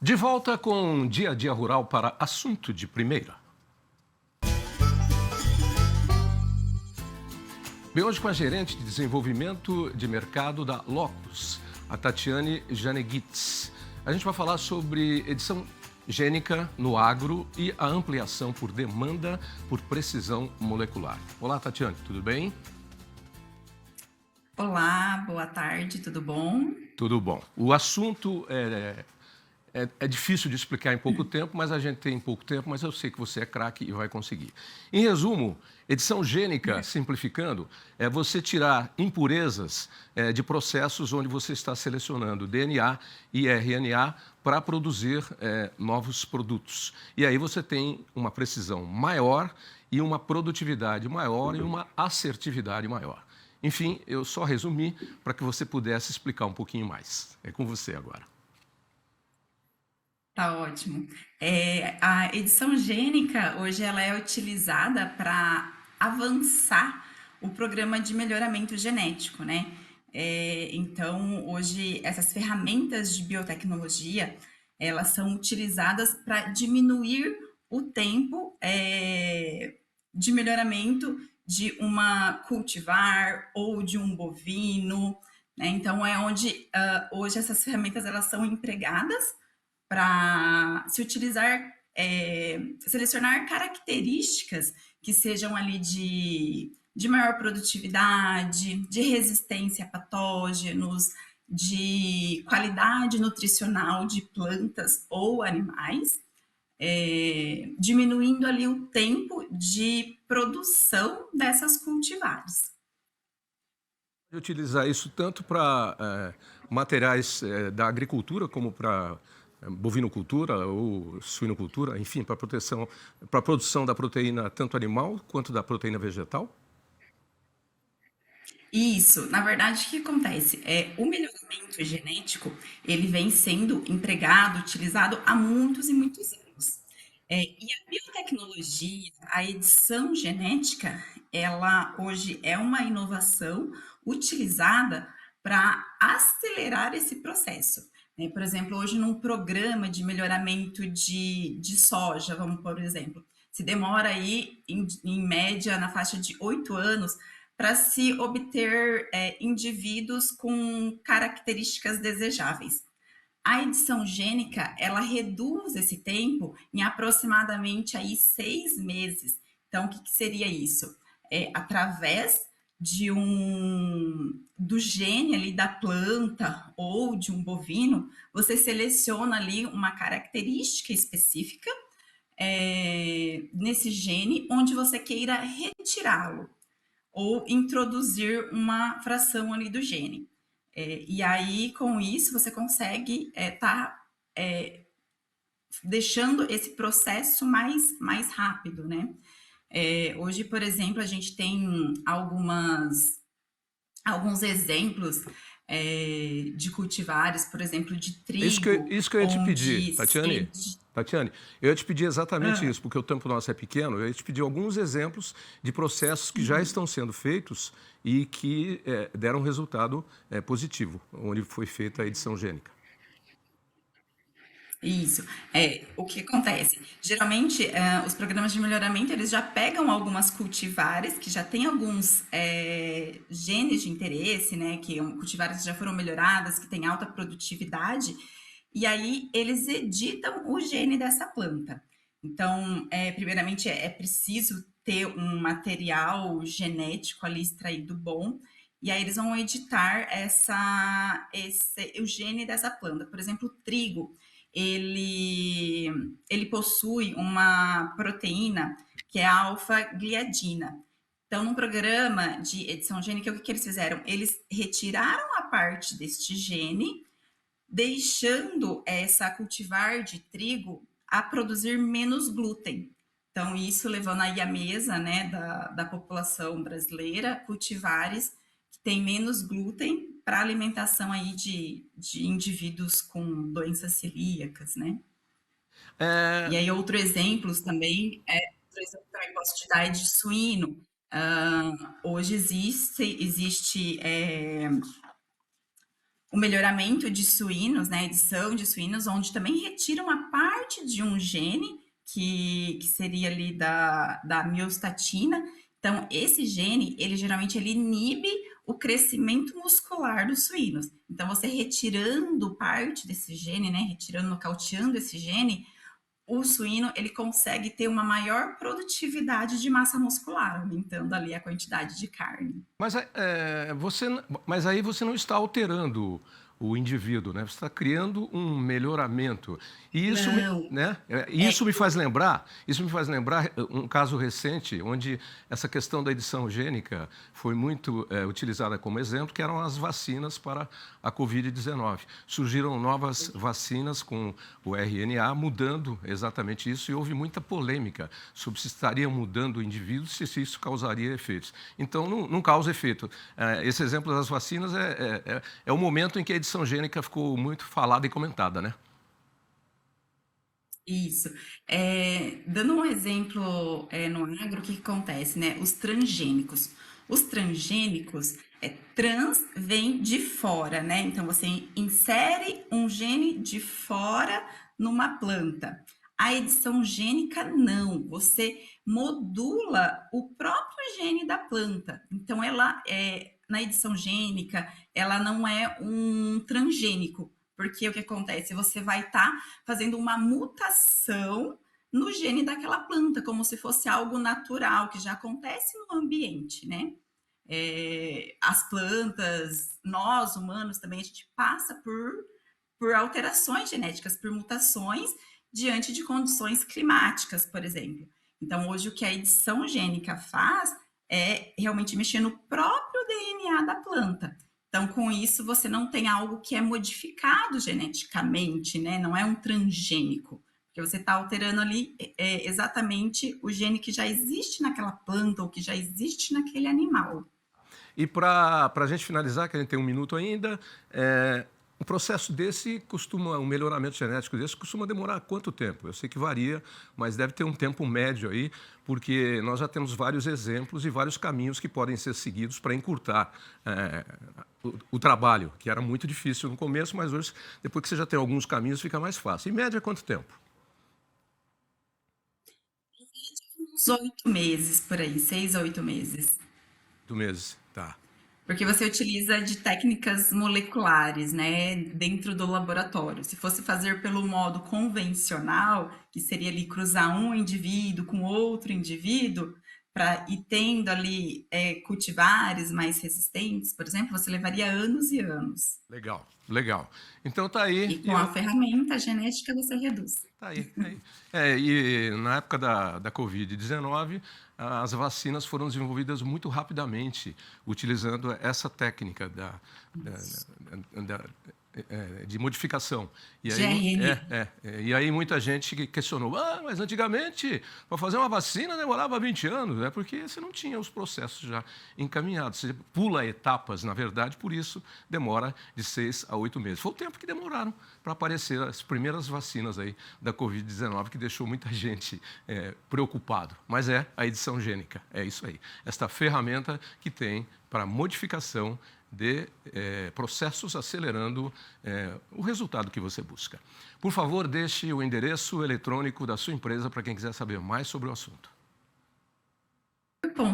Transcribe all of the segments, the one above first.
De volta com Dia a Dia Rural para Assunto de Primeira. Bem, hoje com a gerente de desenvolvimento de mercado da Locus, a Tatiane Janeguitz. A gente vai falar sobre edição gênica no agro e a ampliação por demanda por precisão molecular. Olá, Tatiane, tudo bem? Olá, boa tarde, tudo bom? Tudo bom. O assunto é difícil de explicar em pouco tempo, mas a gente tem pouco tempo, mas eu sei que você é craque e vai conseguir. Em resumo, edição gênica, simplificando, é você tirar impurezas de processos onde você está selecionando DNA e RNA para produzir novos produtos. E aí você tem uma precisão maior e uma produtividade maior e uma assertividade maior. Enfim, eu só resumi para que você pudesse explicar um pouquinho mais. É com você agora. Tá ótimo. A edição gênica, hoje, ela é utilizada para avançar o programa de melhoramento genético, né? Então, hoje, essas ferramentas de biotecnologia, elas são utilizadas para diminuir o tempo de melhoramento de uma cultivar ou de um bovino, né? Então, é onde hoje essas ferramentas elas são empregadas para se utilizar, selecionar características que sejam ali de maior produtividade, de resistência a patógenos, de qualidade nutricional de plantas ou animais, diminuindo ali o tempo de produção dessas cultivares. Utilizar isso tanto para materiais da agricultura como para bovinocultura ou suinocultura, enfim, para proteção, para a produção da proteína tanto animal quanto da proteína vegetal? Isso, na verdade, o que acontece? O melhoramento genético, ele vem sendo empregado, utilizado há muitos e muitos anos. E a biotecnologia, a edição genética, ela hoje é uma inovação utilizada para acelerar esse processo, né? Por exemplo, hoje num programa de melhoramento de soja, vamos por exemplo, se demora aí, em média, na faixa de 8 anos para se obter indivíduos com características desejáveis. A edição gênica, ela reduz esse tempo em aproximadamente aí 6 meses. Então, o que seria isso? Através do gene ali da planta ou de um bovino, você seleciona ali uma característica específica nesse gene onde você queira retirá-lo ou introduzir uma fração ali do gene. E aí, com isso, você consegue deixando esse processo mais rápido, né? Hoje, por exemplo, a gente tem alguns exemplos de cultivares, por exemplo, de trigo, Isso que eu ia te pedir, onde Tatiane. se... Tatiane, eu ia te pedir exatamente Ah, isso, porque o tempo nosso é pequeno. Eu ia te pedir alguns exemplos de processos que já estão sendo feitos e que deram resultado positivo, onde foi feita a edição gênica. Isso. O que acontece? Geralmente, os programas de melhoramento, eles já pegam algumas cultivares que já têm alguns genes de interesse, né? Cultivares que já foram melhoradas, que têm alta produtividade, e aí eles editam o gene dessa planta. Então, primeiramente, é preciso ter um material genético ali extraído bom, e aí eles vão editar o gene dessa planta. Por exemplo, o trigo ele possui uma proteína que é a alfa-gliadina. Então, no programa de edição gênica, o que eles fizeram? Eles retiraram a parte deste gene, deixando essa cultivar de trigo a produzir menos glúten. Então, isso levando aí à mesa, né, da população brasileira, cultivares que têm menos glúten para alimentação aí de indivíduos com doenças celíacas, né? É, E aí, outro exemplo também, também posso te dar é de suíno. Hoje existe o melhoramento de suínos, né, edição de suínos, onde também retira uma parte de um gene que seria ali da miostatina. Então, esse gene, ele geralmente ele inibe o crescimento muscular dos suínos. Então, você retirando parte desse gene, né, retirando, nocauteando esse gene, o suíno ele consegue ter uma maior produtividade de massa muscular, aumentando ali a quantidade de carne. Mas, mas aí você não está alterando o indivíduo, né? Você está criando um melhoramento. E isso me, Não, né? é, Isso me faz lembrar um caso recente onde essa questão da edição gênica foi muito utilizada como exemplo, que eram as vacinas para a Covid-19. Surgiram novas vacinas com o RNA mudando exatamente isso e houve muita polêmica sobre se estaria mudando o indivíduo, se isso causaria efeitos. Então, não causa efeito. Esse exemplo das vacinas é o momento em que a edição gênica ficou muito falada e comentada, né? isso. Dando um exemplo no agro, o que que acontece, né? Os transgênicos. Os transgênicos, trans vem de fora, né? Então você insere um gene de fora numa planta. A edição gênica não, você modula o próprio gene da planta. Então na edição gênica, ela não é um transgênico, porque o que acontece? Você vai estar fazendo uma mutação no gene daquela planta, como se fosse algo natural, que já acontece no ambiente, né? As plantas, nós humanos também, a gente passa por alterações genéticas, por mutações diante de condições climáticas, por exemplo. Então, hoje, o que a edição gênica faz é realmente mexer no próprio DNA da planta. Então, com isso, você não tem algo que é modificado geneticamente, né? Não é um transgênico, porque você está alterando ali exatamente o gene que já existe naquela planta ou que já existe naquele animal. E para a gente finalizar, que a gente tem um minuto ainda, um processo desse um melhoramento genético desse costuma demorar quanto tempo? Eu sei que varia, mas deve ter um tempo médio aí, porque nós já temos vários exemplos e vários caminhos que podem ser seguidos para encurtar o trabalho, que era muito difícil no começo, mas hoje, depois que você já tem alguns caminhos, fica mais fácil. Em média, quanto tempo? Uns 8 meses por aí, 6 a 8 meses. 8 meses, tá. Porque você utiliza de técnicas moleculares, né, dentro do laboratório. Se fosse fazer pelo modo convencional, que seria ali cruzar um indivíduo com outro indivíduo, para ir tendo ali cultivares mais resistentes, por exemplo, você levaria anos e anos. Legal, legal. Então tá aí. E com a ferramenta genética você reduz. Tá aí, tá aí. E na época da Covid-19, as vacinas foram desenvolvidas muito rapidamente, utilizando essa técnica de modificação. GRN. E aí muita gente questionou, mas antigamente, para fazer uma vacina demorava 20 anos, né? Porque você não tinha os processos já encaminhados. Você pula etapas, na verdade, por isso demora de 6 a 8 meses. Foi o tempo que demoraram para aparecer as primeiras vacinas aí da Covid-19, que deixou muita gente preocupado. Mas é a edição gênica, é isso aí. Esta ferramenta que tem para modificação de processos acelerando o resultado que você busca. Por favor, deixe o endereço eletrônico da sua empresa para quem quiser saber mais sobre o assunto.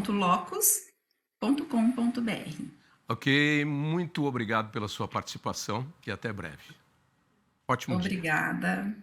.locus.com.br. Ok, muito obrigado pela sua participação e até breve. Ótimo dia. Obrigada.